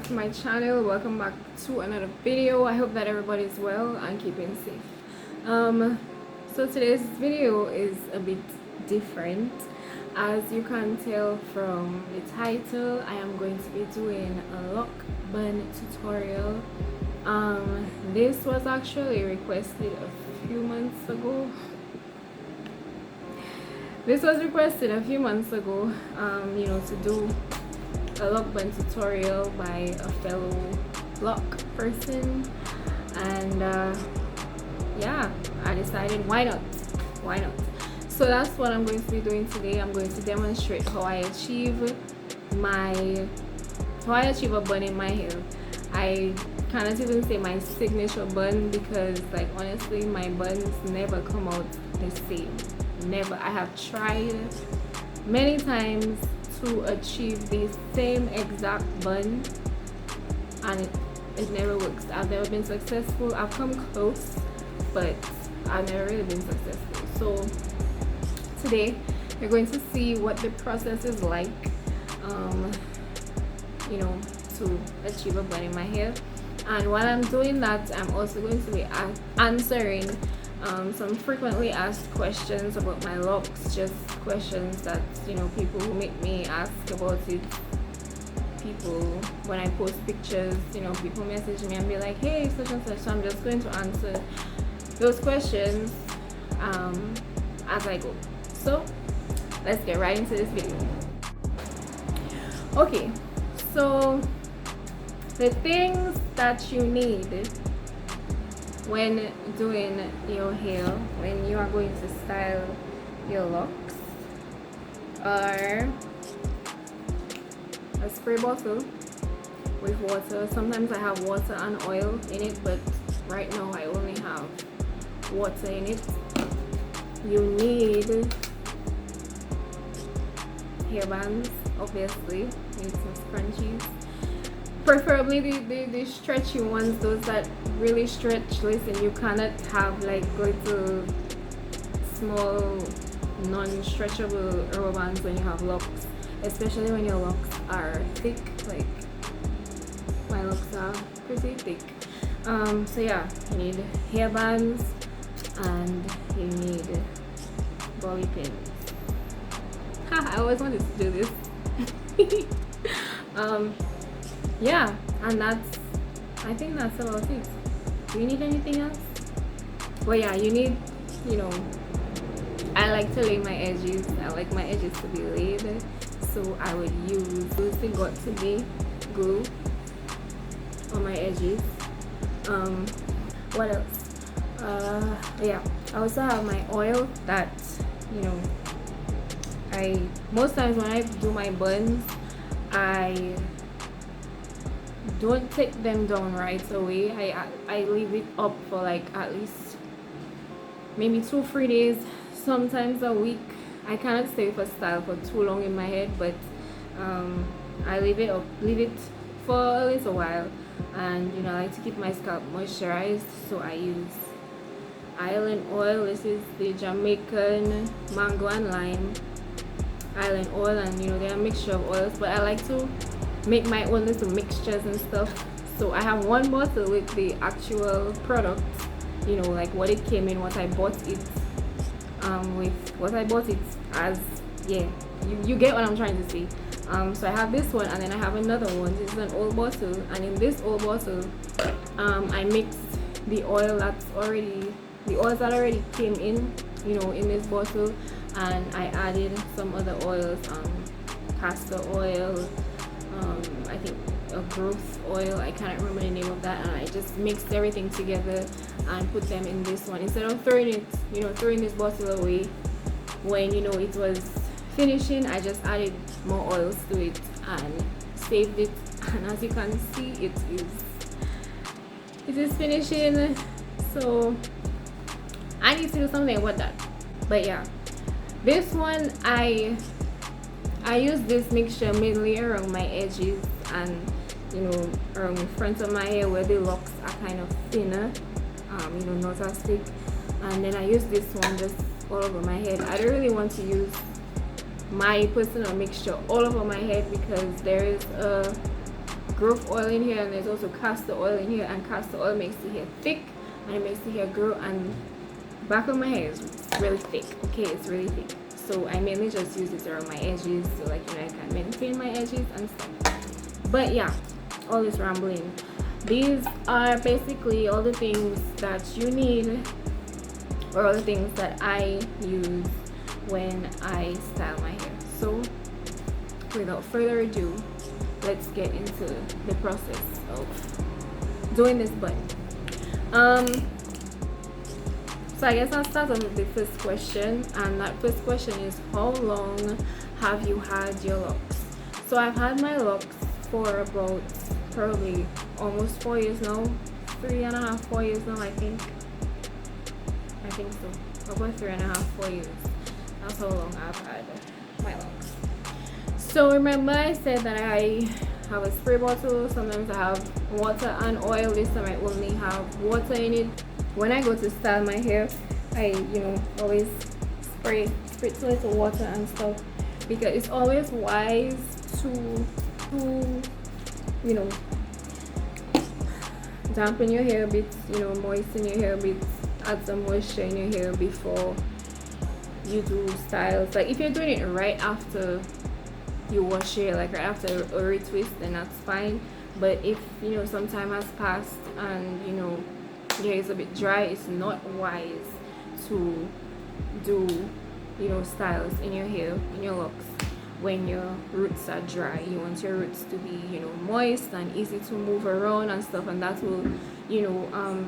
back to my channel. Welcome back to another video. I hope that everybody is well and keeping safe. So today's video is a bit different. As you can tell from the title, I am going to be doing a LOC BUN tutorial. This was actually requested a few months ago. To do a LOC BUN tutorial by a fellow LOC person, and yeah, I decided why not. So that's what I'm going to be doing today. I'm going to demonstrate how I achieve a bun in my hair. I cannot even say my signature bun because, like, honestly, my buns never come out the same. Never. I have tried many times to achieve the same exact bun, and it never works. I've never been successful. I've come close, but I've never really been successful. So today you're going to see what the process is like, to achieve a bun in my hair. And while I'm doing that, I'm also going to be answering some frequently asked questions about my locks, just questions that people who make me ask about it. People, when I post pictures, people message me and be like, hey, such and such. So I'm just going to answer those questions as I go. So let's get right into this video. Okay, so the things that you need when doing your hair, when you are going to style your locks, are a spray bottle with water. Sometimes I have water and oil in it, but right now I only have water in it. You need hair bands, obviously. You need some scrunchies, preferably the stretchy ones, those that really stretch. Listen, you cannot have like little small non-stretchable rubber bands when you have locks, especially when your locks are thick. Like my locks are pretty thick. So yeah, you need hair bands and you need bobby pins. I always wanted to do this. Yeah, and I think that's about it. Do you need anything else? Well, yeah, you need, I like to lay my edges. I like my edges to be laid, so I would use the got to be glue on my edges. What else? Yeah, I also have my oil that, most times when I do my buns, I don't take them down right away. I leave it up for like at least maybe 2-3 days, sometimes a week. I cannot stay with a style for too long in my head, but I leave it for a little while. And I like to keep my scalp moisturized, so I use island oil. This is the Jamaican mango and lime island oil, and they're a mixture of oils, but I like to make my own little mixtures and stuff. So I have one bottle with the actual product, like what it came in, what I bought it with, what I bought it as. Yeah, you get what I'm trying to say. So I have this one, and then I have another one. This is an old bottle, and in this old bottle I mixed the oils that already came in this bottle, and I added some other oils, castor oil, I think a growth oil, I can't remember the name of that, and I just mixed everything together and put them in this one instead of throwing this bottle away when it was finishing. I just added more oils to it and saved it, and as you can see, it is finishing. So I need to do something about that. But yeah, this one I use this mixture mainly around my edges and around the front of my hair where the locks are kind of thinner, not as thick. And then I use this one just all over my head. I don't really want to use my personal mixture all over my head because there is a growth oil in here, and there's also castor oil in here, and castor oil makes the hair thick and it makes the hair grow, and back of my hair is really thick. Okay, it's really thick, so I mainly just use it around my edges, so like, you know, I can maintain my edges and stuff. But yeah, all this rambling, these are basically all the things that you need, or all the things that I use when I style my hair. So without further ado, let's get into the process of doing this bun. So I guess I'll start on the first question, and that first question is, how long have you had your locks? So I've had my locks for about probably almost 4 years now, 3.5, 4 years now, I think so, about 3.5, 4 years. That's how long I've had my locks. So remember I said that I have a spray bottle, sometimes I have water and oil. This time I only have water in it. When I go to style my hair, I, you know, always spritz a little water and stuff, because it's always wise to you know, dampen your hair a bit, you know, moisten your hair a bit, add some moisture in your hair before you do styles. Like if you're doing it right after you wash your hair, like right after a retwist, then that's fine. But if, you know, some time has passed and, you know, your hair is a bit dry, it's not wise to do, you know, styles in your hair, in your locks, when your roots are dry. You want your roots to be, you know, moist and easy to move around and stuff, and that will, you know,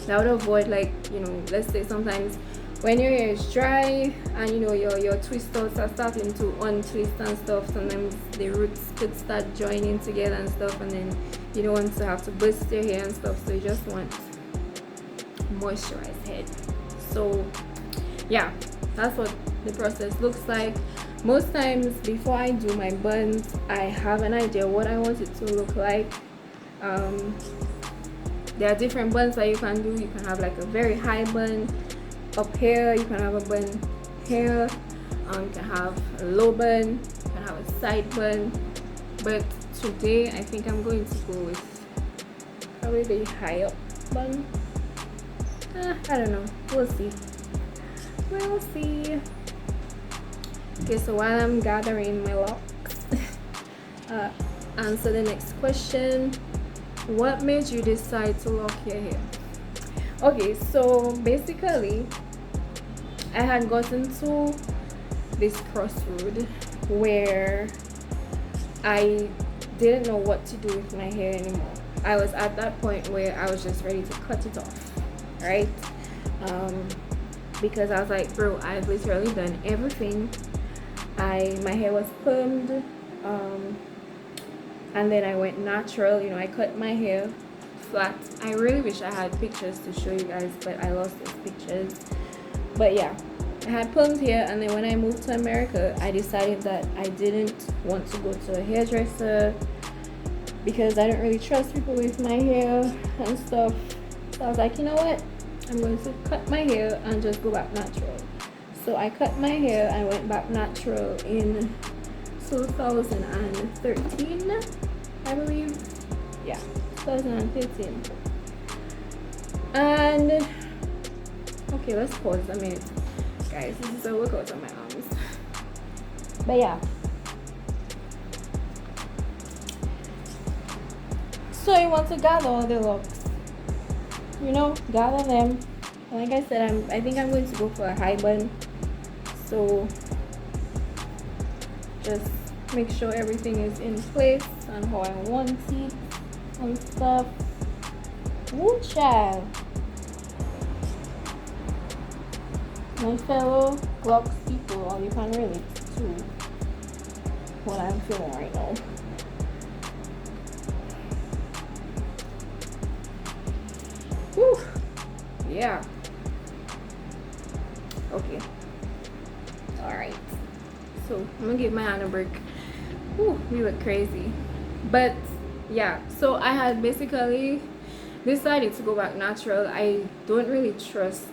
that would avoid, like, you know, let's say sometimes when your hair is dry and, you know, your twist outs are starting to untwist and stuff, sometimes the roots could start joining together and stuff, and then you don't want to have to burst your hair and stuff, so you just want moisturized head. So yeah, that's what the process looks like. Most times before I do my buns, I have an idea what I want it to look like. There are different buns that you can do. You can have like a very high bun up here, you can have a bun here, you can have a low bun, you can have a side bun, but today I think I'm going to go with probably the high up bun. I don't know, we'll see. Okay, so while I'm gathering my locks, answer the next question. What made you decide to lock your hair? Okay, so basically I had gotten to this crossroad where I didn't know what to do with my hair anymore. I was at that point where I was just ready to cut it off, right? Because I was like, bro, I've literally done everything. My hair was permed, and then I went natural. You know, I cut my hair flat. I really wish I had pictures to show you guys, but I lost those pictures. But yeah, I had permed hair, and then when I moved to America, I decided that I didn't want to go to a hairdresser because I don't really trust people with my hair and stuff. So I was like, you know what, I'm going to cut my hair and just go back natural. So I cut my hair and went back natural in 2013, I believe. Yeah, 2013. And okay, let's pause a minute, guys. This is a workout on my arms. But yeah, so you want to gather all the locks, you know, gather them. Like I said, I think I'm going to go for a high bun. So just make sure everything is in place and how I want it and stuff. Woo, child. My fellow LOCS people, all you can relate to what I'm feeling right now. Woo. Yeah. Okay. Alright. So I'm gonna give my hand a break. Woo, we look crazy. But yeah, so I had basically decided to go back natural. I don't really trust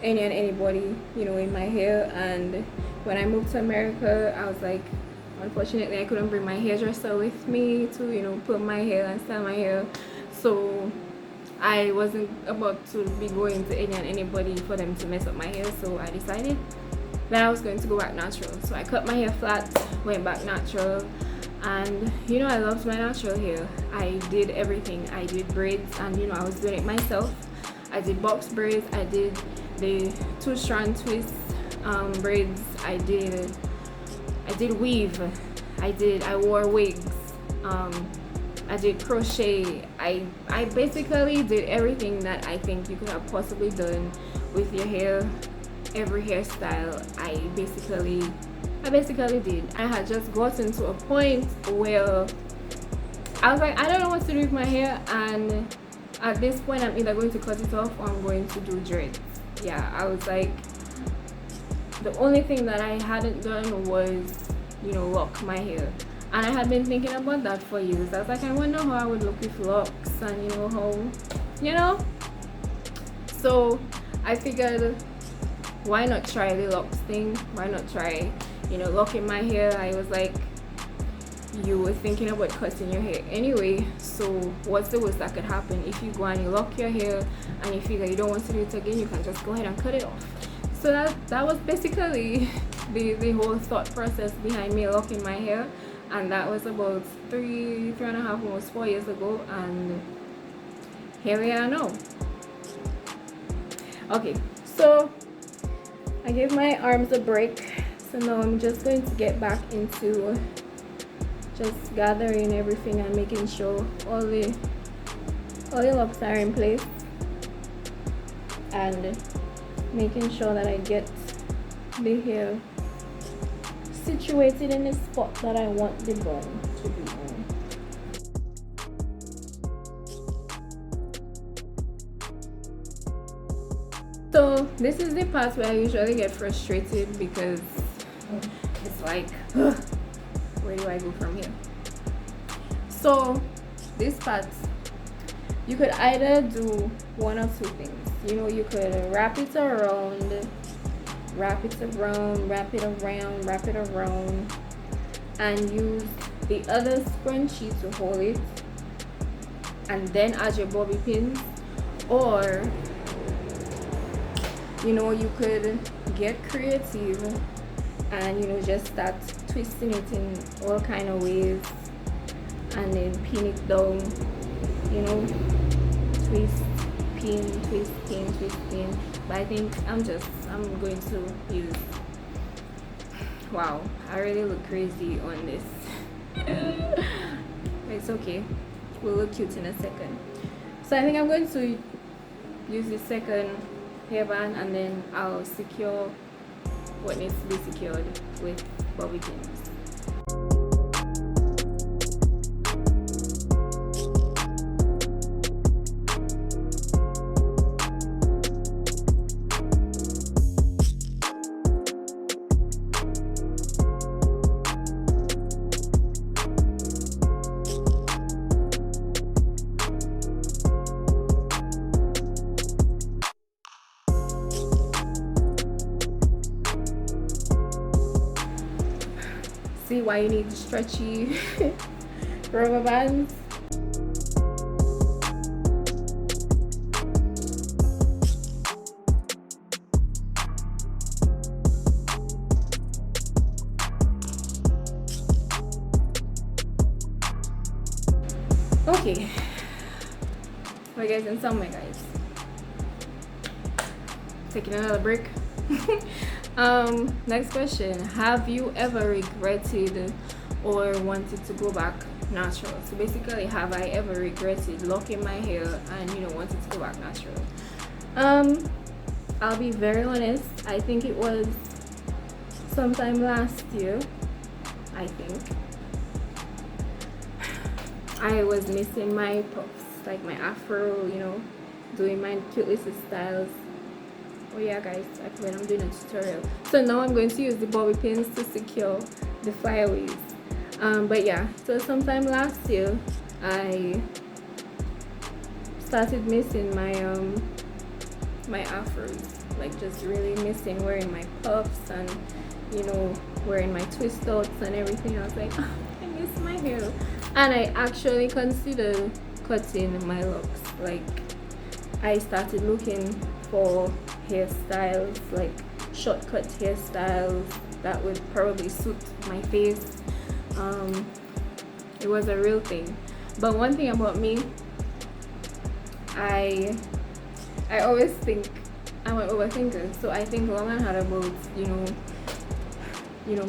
anybody, you know, in my hair, and when I moved to America, I was like, unfortunately I couldn't bring my hairdresser with me to, you know, put my hair and style my hair, so I wasn't about to be going to any and anybody for them to mess up my hair. So I decided that I was going to go back natural. So I cut my hair flat, went back natural, and you know, I loved my natural hair. I did everything. I did braids, and you know, I was doing it myself. I did box braids, I did the 2-strand twist braids, I did weave, I wore wigs, I did crochet. I basically did everything that I think you could have possibly done with your hair. Every hairstyle I basically did. I had just gotten to a point where I was like, I don't know what to do with my hair, and at this point I'm either going to cut it off or I'm going to do dreads. Yeah, I was like, the only thing that I hadn't done was, you know, lock my hair. And I had been thinking about that for years. I was like, I wonder how I would look with locks, and you know, how, you know. So I figured, why not try the locks thing? Why not try, you know, locking my hair? I was like, you were thinking about cutting your hair anyway, so what's the worst that could happen? If you go and you lock your hair and you figure you don't want to do it again, you can just go ahead and cut it off. So that was basically the whole thought process behind me locking my hair. And that was about three and a half, almost 4 years ago, and here we are now. Okay, so I gave my arms a break, so now I'm just going to get back into just gathering everything and making sure all the locks are in place, and making sure that I get the hair situated in the spot that I want the bun to be on. So this is the part where I usually get frustrated, because it's like, where do I go from here? So this part, you could either do one or two things. You know, you could wrap it around, wrap it around, and use the other scrunchie to hold it, and then add your bobby pins. Or, you know, you could get creative and, you know, just start twisting it in all kind of ways, and then pin it down, you know, twist, pin, twist, pin, twist, pin. But I think I'm going to use, wow, I really look crazy on this. It's okay, we'll look cute in a second. So I think I'm going to use the second hairband, and then I'll secure what needs to be secured with bobby pins. See why you need stretchy rubber bands? Okay, we're getting somewhere, guys. Taking another break. Next question, have you ever regretted or wanted to go back natural? So basically, have I ever regretted locking my hair and, you know, wanted to go back natural? I'll be very honest, I think it was sometime last year. I think I was missing my puffs, like my afro, you know, doing my cute little styles. Oh yeah, guys, I forgot I'm doing a tutorial. So now I'm going to use the bobby pins to secure the flyaways. But yeah, so sometime last year I started missing my my afros, like just really missing wearing my puffs and, you know, wearing my twist outs and everything. I was like, "Ah, I miss my hair." And I actually considered cutting my locks. Like, I started looking for hairstyles, like shortcut hairstyles that would probably suit my face. It was a real thing. But one thing about me, I always think I'm an overthinker, so I think long and hard about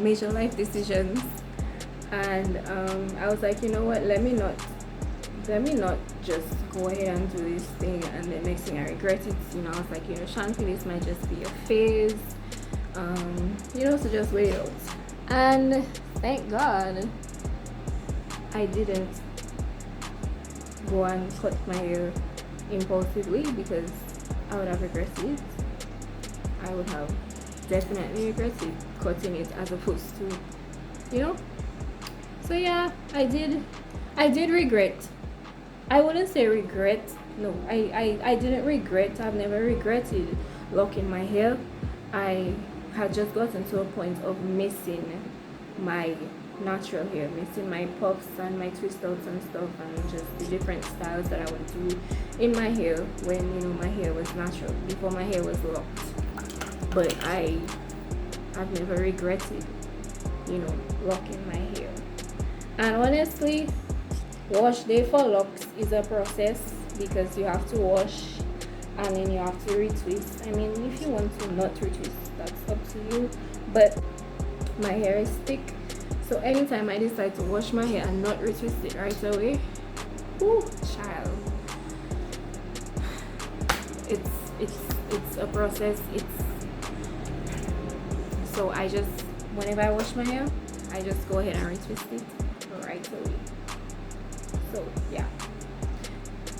major life decisions. And I was like, you know what, let me not just go ahead and do this thing and the next thing I regret it. I was like, Shanthie, this might just be a phase, so just wait it out. And thank God I didn't go and cut my hair impulsively, because I would have regretted it. I would have definitely regretted cutting it as opposed to, So yeah, I did regret. I wouldn't say regret. No, I didn't regret. I've never regretted locking my hair. I had just gotten to a point of missing my natural hair, missing my puffs and my twist outs and stuff, and just the different styles that I would do in my hair when my hair was natural, before my hair was locked. But I've never regretted locking my hair. And honestly, wash day for locks is a process, because you have to wash and then you have to retwist. I mean, if you want to not retwist, that's up to you, but my hair is thick, so anytime I decide to wash my hair and not retwist it right away, whoo, child, it's a process. So I just, whenever I wash my hair, I just go ahead and retwist it right away. So yeah,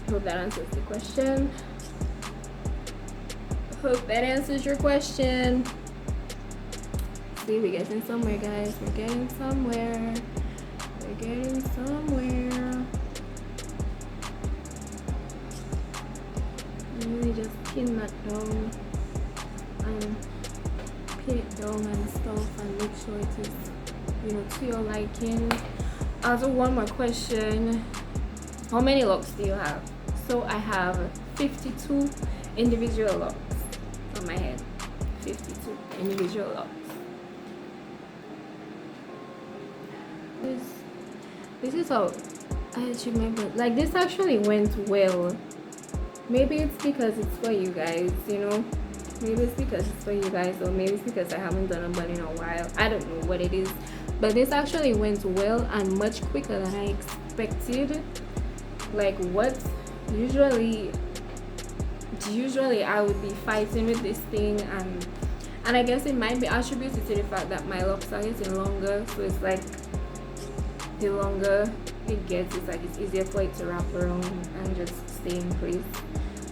hope that answers the question. Hope that answers your question. See, we're getting somewhere, guys. We're getting somewhere. Really just pin that down and pin it down and stuff, and make sure it is to your liking. Also, one more question: how many locks do you have? So I have 52 individual locks on my head. 52 individual locks. This is how I achieved my goal. Like, this actually went well. Maybe it's because it's for you guys, Maybe it's because it's for you guys, or maybe it's because I haven't done a bun in a while. I don't know what it is. But this actually went well and much quicker than I expected. Like, what usually I would be fighting with this thing, and I guess it might be attributed to the fact that my locks are getting longer. So it's like, the longer it gets, it's like it's easier for it to wrap around and just stay in place.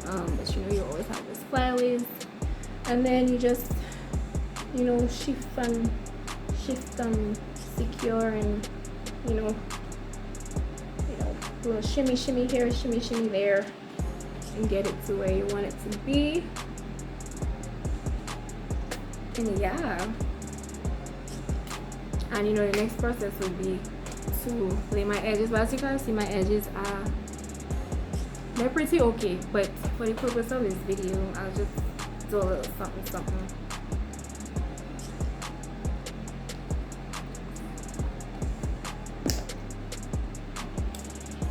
But you always have this flyaways, and then you just shift and secure, and little shimmy here, shimmy there, and get it to where you want it to be. And yeah, and the next process would be to lay my edges. But as you can see, my edges they're pretty okay, but for the purpose of this video, I'll just do a little something.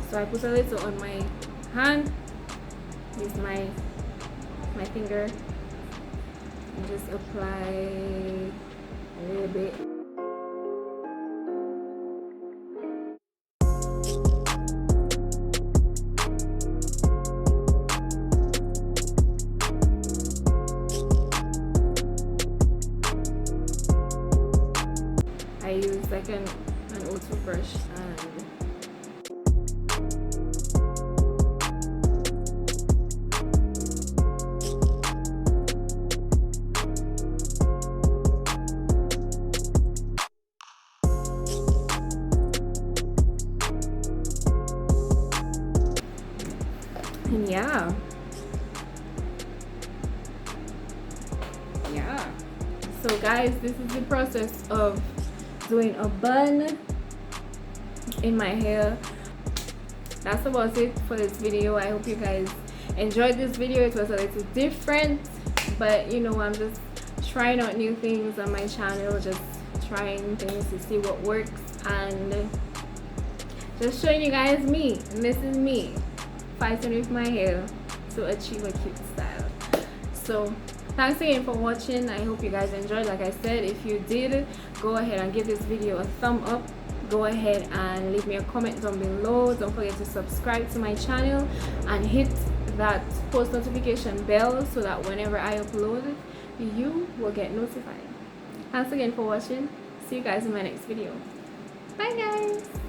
So I put a little on my hand, use my finger, and just apply a little bit. I use like an O2 brush, and yeah. So guys, this is the process of doing a bun in my hair. That's about it for this video. I hope you guys enjoyed this video. It was a little different, but you know, I'm just trying out new things on my channel, just trying things to see what works, and just showing you guys me. And this is me fighting with my hair to achieve a cute style. So thanks again for watching. I hope you guys enjoyed. Like I said, if you did, go ahead and give this video a thumb up. Go ahead and leave me a comment down below. Don't forget to subscribe to my channel and hit that post notification bell so that whenever I upload, you will get notified. Thanks again for watching. See you guys in my next video. Bye guys.